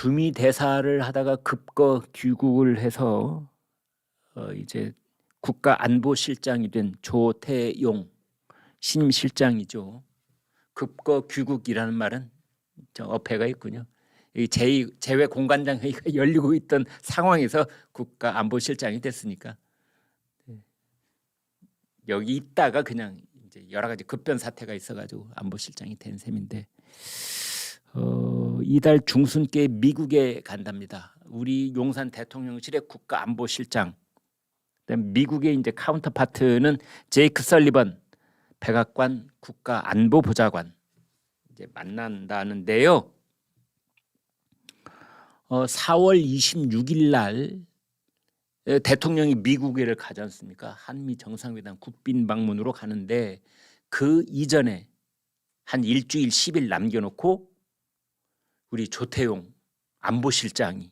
주미 대사를 하다가 급거 귀국을 해서 이제 국가안보실장이 된 조태용 신임 실장이죠. 급거 귀국이라는 말은 어폐가 있군요. 이 재외 공관장 회의가 열리고 있던 상황에서 국가안보실장이 됐으니까 여기 있다가 그냥 이제 여러 가지 급변 사태가 있어가지고 안보실장이 된 셈인데 이달 중순께 미국에 간답니다. 우리 용산 대통령실의 국가안보실장, 미국의 이제 카운터파트는 제이크 설리번 백악관 국가안보보좌관 이제 만난다는데요. 4월 26일 날 대통령이 미국에를 가지 않습니까? 한미 정상회담 국빈 방문으로 가는데 그 이전에 한 일주일 10일 남겨놓고 우리 조태용 안보실장이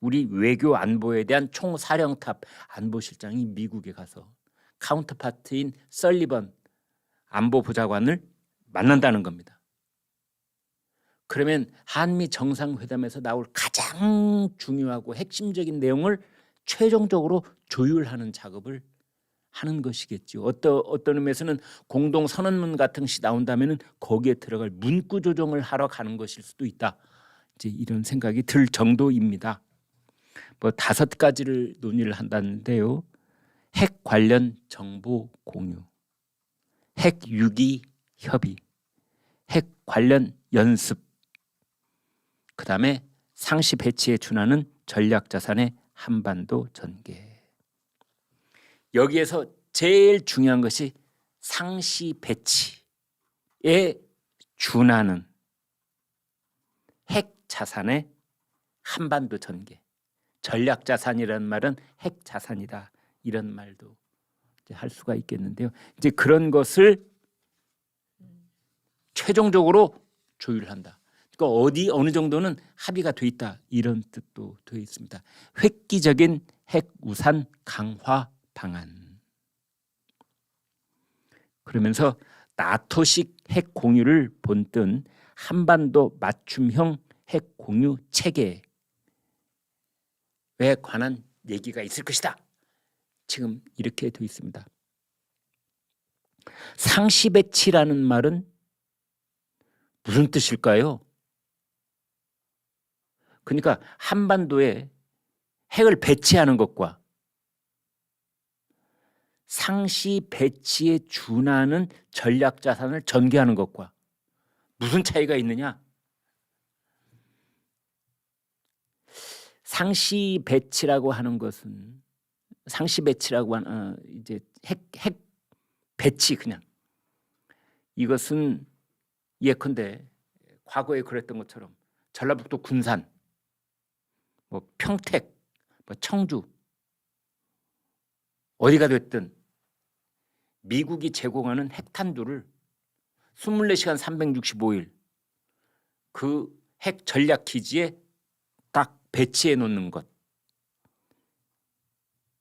우리 외교 안보에 대한 총사령탑 안보실장이 미국에 가서 카운터파트인 설리번 안보보좌관을 만난다는 겁니다. 그러면 한미 정상회담에서 나올 가장 중요하고 핵심적인 내용을 최종적으로 조율하는 작업을 하는 것이겠죠. 어떤 의미에서는 공동선언문 같은 것이 나온다면 거기에 들어갈 문구 조정을 하러 가는 것일 수도 있다. 이제 이런 생각이 들 정도입니다. 5가지를 논의를 한다는데요. 핵 관련 정보 공유, 핵 유기 협의, 핵 관련 연습, 그다음에 상시 배치에 준하는 전략 자산의 한반도 전개. 여기에서 제일 중요한 것이 상시 배치에 준하는 핵 자산의 한반도 전개. 전략 자산이라는 말은 핵 자산이다. 이런 말도 이제 할 수가 있겠는데요. 이제 그런 것을 최종적으로 조율한다. 그러니까 어느 정도는 합의가 돼 있다. 이런 뜻도 되어 있습니다. 획기적인 핵 우산 강화 방안. 그러면서 나토식 핵 공유를 본뜬 한반도 맞춤형 핵 공유 체계에 관한 얘기가 있을 것이다. 지금 이렇게 되어 있습니다. 상시 배치라는 말은 무슨 뜻일까요? 그러니까 한반도에 핵을 배치하는 것과 상시 배치에 준하는 전략 자산을 전개하는 것과 무슨 차이가 있느냐? 상시 배치라고 하는 것은 이제 핵 배치 그냥 이것은 예컨대 과거에 그랬던 것처럼 전라북도 군산, 평택, 청주 어디가 됐든 미국이 제공하는 핵탄두를 24시간 365일 그 핵 전략 기지에 딱 배치해 놓는 것.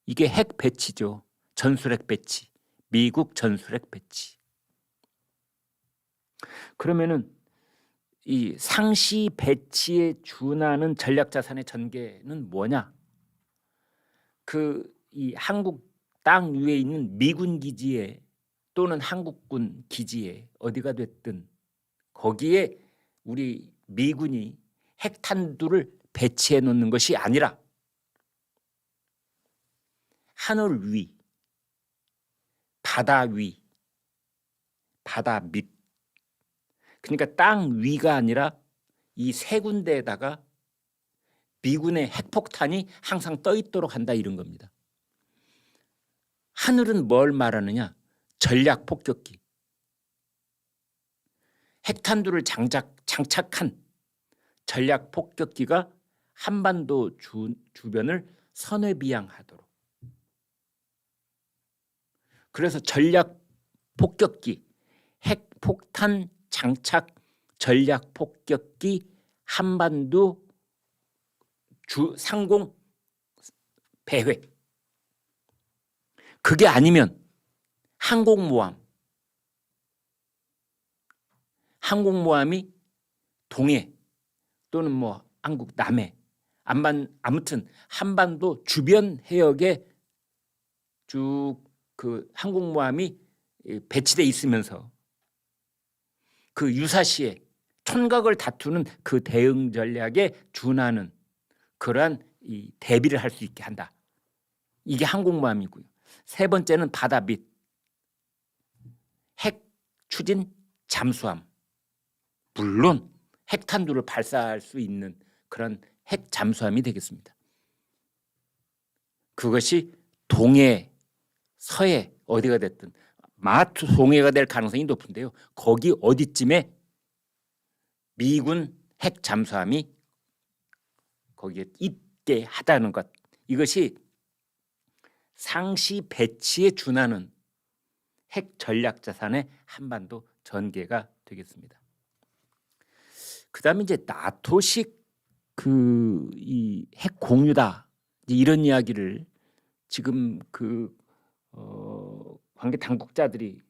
이게 핵 배치죠. 전술핵 배치. 미국 전술핵 배치. 그러면은 이 상시 배치에 준하는 전략 자산의 전개는 뭐냐? 이 한국 땅 위에 있는 미군 기지에 또는 한국군 기지에 어디가 됐든 거기에 우리 미군이 핵탄두를 배치해 놓는 것이 아니라 하늘 위, 바다 위, 바다 밑, 그러니까 땅 위가 아니라 이 세 군데에다가 미군의 핵폭탄이 항상 떠 있도록 한다 이런 겁니다. 하늘은 뭘 말하느냐? 전략 폭격기. 핵탄두를 장착한 전략 폭격기가 한반도 주변을 선회비양하도록. 그래서 전략 폭격기, 핵폭탄 장착 전략 폭격기 한반도 상공 배회. 그게 아니면 항공모함이 동해 또는 한국 남해, 아무튼 한반도 주변 해역에 쭉 그 항공모함이 배치돼 있으면서 그 유사시에 촌각을 다투는 그 대응 전략에 준하는 그러한 이 대비를 할 수 있게 한다. 이게 항공모함이고요. 세 번째는 바다 및 핵 추진 잠수함. 물론 핵탄두를 발사할 수 있는 그런 핵 잠수함이 되겠습니다. 그것이 동해, 서해 어디가 됐든 동해가 될 가능성이 높은데요. 거기 어디쯤에 미군 핵 잠수함이 거기에 있게 하다는 것. 이것이 상시 배치에 준하는 핵 전략 자산의 한반도 전개가 되겠습니다. 그다음에 이제 나토식 이 핵 공유다 이런 이야기를 지금 관계 당국자들이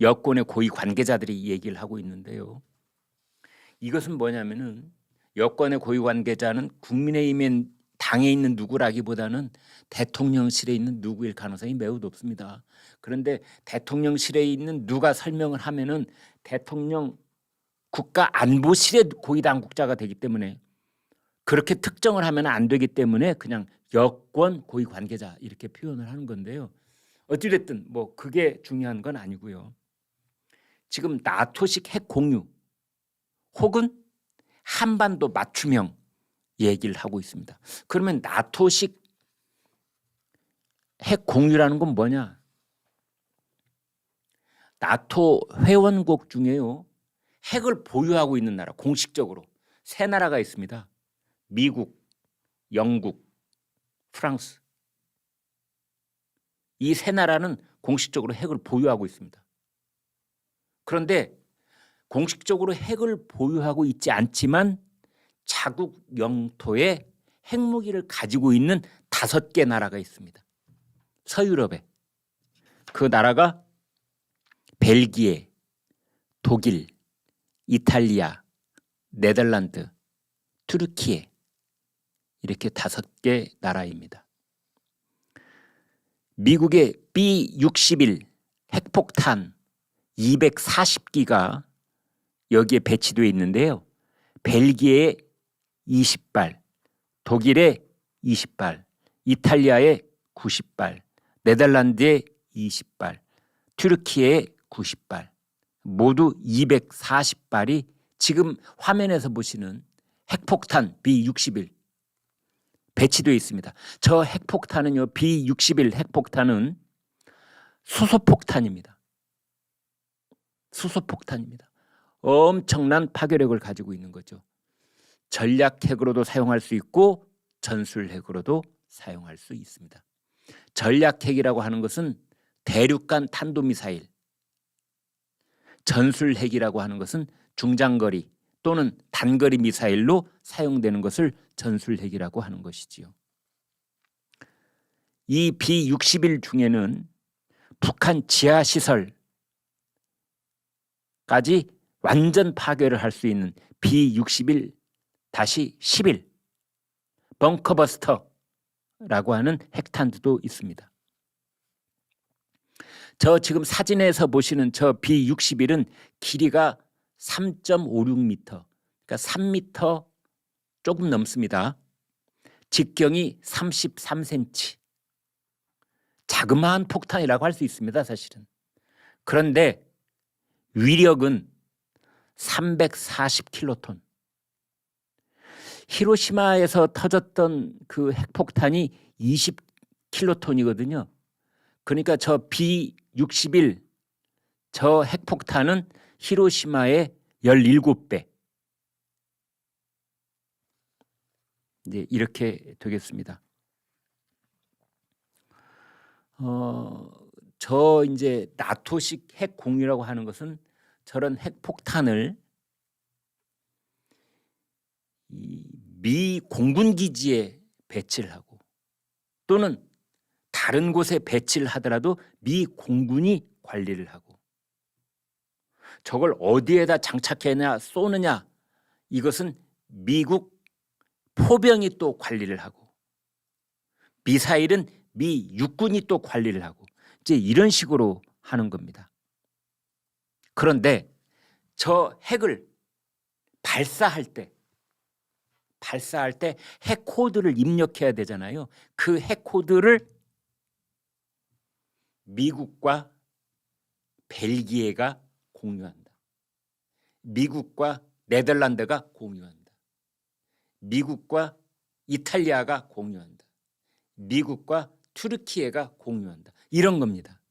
여권의 고위 관계자들이 얘기를 하고 있는데요. 이것은 뭐냐면은 여권의 고위 관계자는 국민의힘에 당에 있는 누구라기보다는 대통령실에 있는 누구일 가능성이 매우 높습니다. 그런데 대통령실에 있는 누가 설명을 하면은 대통령 국가안보실의 고위 당국자가 되기 때문에 그렇게 특정을 하면 안 되기 때문에 그냥 여권 고위 관계자 이렇게 표현을 하는 건데요. 어찌됐든 뭐 그게 중요한 건 아니고요. 지금 나토식 핵 공유 혹은 한반도 맞춤형 얘기를 하고 있습니다. 그러면 나토식 핵 공유라는 건 뭐냐? 나토 회원국 중에요. 핵을 보유하고 있는 나라 공식적으로 세 나라가 있습니다. 미국, 영국, 프랑스. 이 세 나라는 공식적으로 핵을 보유하고 있습니다. 그런데 공식적으로 핵을 보유하고 있지 않지만 자국 영토에 핵무기를 가지고 있는 5개 나라가 있습니다. 서유럽에. 그 나라가 벨기에, 독일, 이탈리아, 네덜란드, 투르키예 이렇게 5개 나라입니다. 미국의 B-61 핵폭탄 240기가 여기에 배치되어 있는데요. 벨기에에 20발, 독일에 20발, 이탈리아에 90발, 네덜란드에 20발, 튀르키예에 90발, 모두 240발이 지금 화면에서 보시는 핵폭탄 B-61 배치되어 있습니다. 저 핵폭탄은요, B-61 핵폭탄은 수소폭탄입니다. 수소폭탄입니다. 엄청난 파괴력을 가지고 있는 거죠. 전략핵으로도 사용할 수 있고 전술핵으로도 사용할 수 있습니다. 전략핵이라고 하는 것은 대륙간 탄도미사일, 전술핵이라고 하는 것은 중장거리 또는 단거리 미사일로 사용되는 것을 전술핵이라고 하는 것이지요. 이 B-61 중에는 북한 지하시설까지 완전 파괴를 할 수 있는 B-61-11 벙커버스터라고 하는 핵탄두도 있습니다. 저 지금 사진에서 보시는 저 B-61은 길이가 3.56m, 그러니까 3m 조금 넘습니다. 직경이 33cm. 자그마한 폭탄이라고 할 수 있습니다, 사실은. 그런데 위력은 340킬로톤. 히로시마에서 터졌던 그 핵폭탄이 20킬로톤이거든요. 그러니까 저 B-61 저 핵폭탄은 히로시마의 17배. 이제 이렇게 되겠습니다. 저 이제 나토식 핵 공유라고 하는 것은 저런 핵폭탄을 미 공군 기지에 배치를 하고 또는 다른 곳에 배치를 하더라도 미 공군이 관리를 하고 저걸 어디에다 장착해냐 쏘느냐 이것은 미국 포병이 또 관리를 하고 미사일은 미 육군이 또 관리를 하고 이제 이런 식으로 하는 겁니다. 그런데 저 핵을 발사할 때 핵 코드를 입력해야 되잖아요. 그 핵 코드를 미국과 벨기에가 공유한다. 미국과 네덜란드가 공유한다. 미국과 이탈리아가 공유한다. 미국과 튀르키예가 공유한다. 이런 겁니다.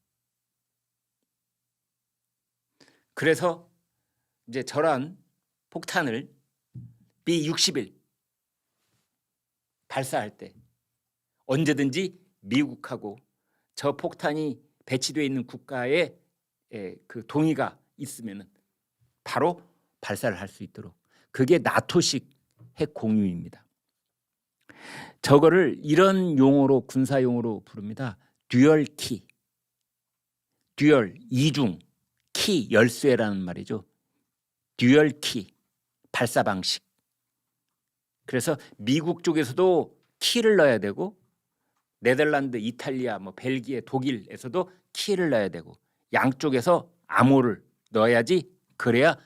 그래서 이제 저런 폭탄을 B-61 발사할 때 언제든지 미국하고 저 폭탄이 배치되어 있는 국가의 그 동의가 있으면 바로 발사를 할 수 있도록, 그게 나토식 핵 공유입니다. 저거를 이런 용어로, 군사 용어로 부릅니다. 듀얼 키. 듀얼 이중, 키 열쇠라는 말이죠. 듀얼 키 발사 방식. 그래서 미국 쪽에서도 키를 넣어야 되고 네덜란드, 이탈리아, 벨기에, 독일에서도 키를 넣어야 되고 양쪽에서 암호를 넣어야지, 그래야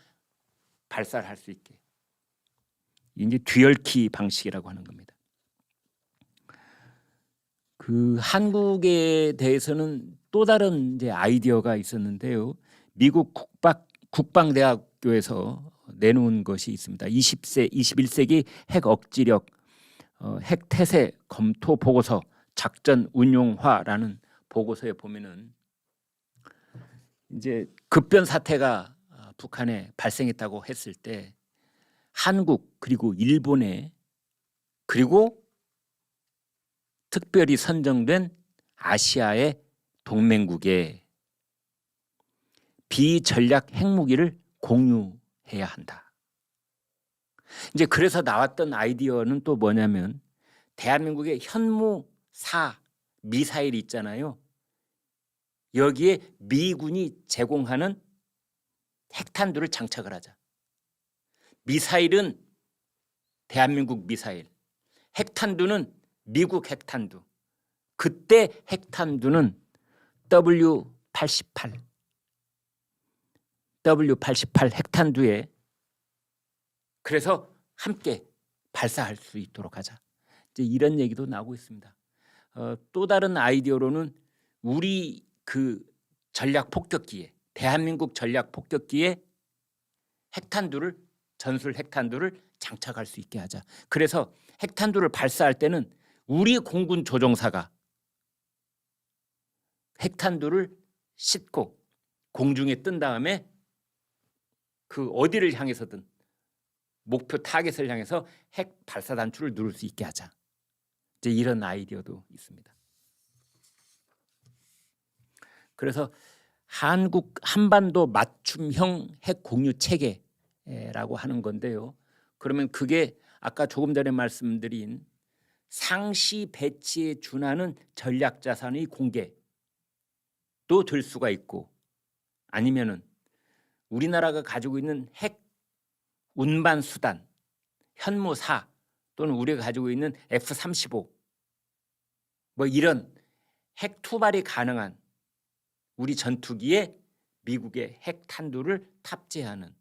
발사를 할 수 있게. 이제 듀얼 키 방식이라고 하는 겁니다. 그 한국에 대해서는 또 다른 이제 아이디어가 있었는데요. 미국 국방대학교에서 내놓은 것이 있습니다. 21세기 핵 억지력 핵 태세 검토 보고서 작전 운용화라는 보고서에 보면은 이제 급변 사태가 북한에 발생했다고 했을 때 한국 그리고 일본에 그리고 특별히 선정된 아시아의 동맹국에 비전략 핵무기를 공유해야 한다. 이제 그래서 나왔던 아이디어는 또 뭐냐면, 대한민국의 현무4 미사일 있잖아요. 여기에 미군이 제공하는 핵탄두를 장착을 하자. 미사일은 대한민국 미사일, 핵탄두는 미국 핵탄두. 그때 핵탄두는 W88 핵탄두에, 그래서 함께 발사할 수 있도록 하자. 이제 이런 얘기도 나오고 있습니다. 또 다른 아이디어로는 우리 그 전략 폭격기에, 대한민국 전략 폭격기에 핵탄두를, 전술 핵탄두를 장착할 수 있게 하자. 그래서 핵탄두를 발사할 때는 우리 공군 조종사가 핵탄두를 싣고 공중에 뜬 다음에 그 어디를 향해서든 목표 타겟을 향해서 핵 발사 단추를 누를 수 있게 하자. 이제 이런 아이디어도 있습니다. 그래서 한반도 맞춤형 핵 공유 체계라고 하는 건데요. 그러면 그게 아까 조금 전에 말씀드린 상시 배치에 준하는 전략 자산의 공개도 될 수가 있고, 아니면은 우리나라가 가지고 있는 핵 운반 수단 현무4 또는 우리가 가지고 있는 F-35 이런 핵 투발이 가능한 우리 전투기에 미국의 핵 탄두를 탑재하는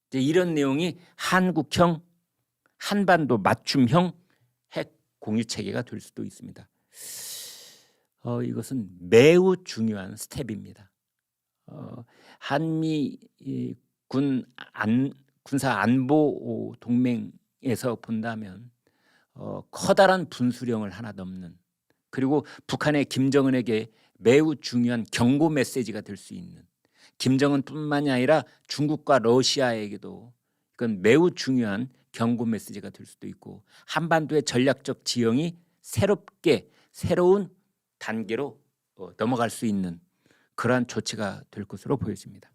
이제 이런 내용이 한국형 한반도 맞춤형 핵 공유 체계가 될 수도 있습니다. 이것은 매우 중요한 스텝입니다. 한미 군사 안보 동맹에서 본다면 커다란 분수령을 하나 넘는, 그리고 북한의 김정은에게 매우 중요한 경고 메시지가 될 수 있는, 김정은뿐만이 아니라 중국과 러시아에게도 이건 매우 중요한 경고 메시지가 될 수도 있고, 한반도의 전략적 지형이 새로운 단계로 넘어갈 수 있는 그러한 조치가 될 것으로 보여집니다.